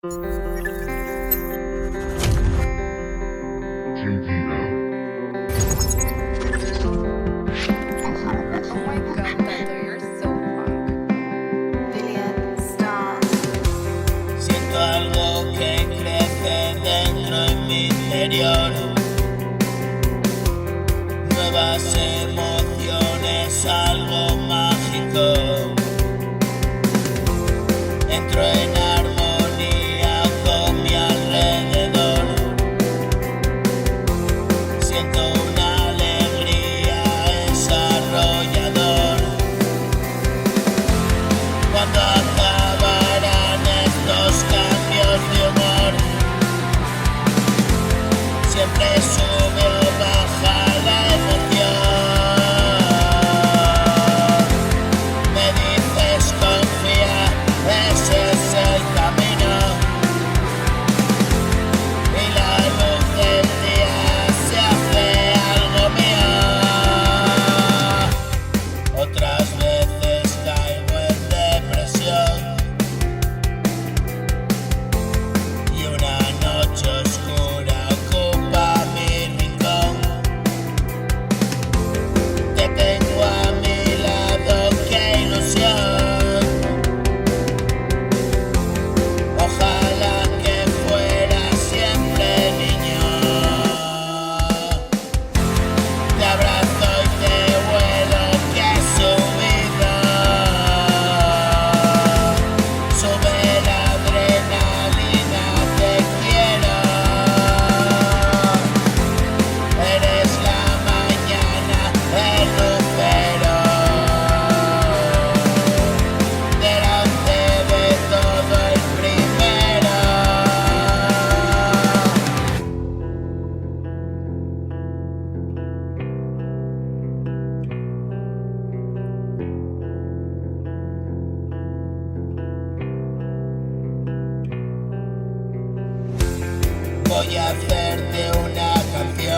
Oh my god, Tato, you're so punk. Billion stars. Siento algo que crece dentro en mi interior. Nuevas emociones, algo mágico. Entro en armonía con mi alrededor. Siento una alegría, es arrollador. Cuando acabarán estos cambios de humor, siempre sube o baja la emoción. Me dices confía, ese es el camino, y la luz del día se hace algo mío. Otras veces caigo en depresión y una noche oscura ocupa mi rincón. Te tengo a mi lado, qué ilusión. Ojalá que fuera siempre niño. Te abrazo y te vuelo, que subido. Sube la adrenalina, te quiero. Eres la mañana, el lucero. Delante de todo el primero. Voy a hacerte una canción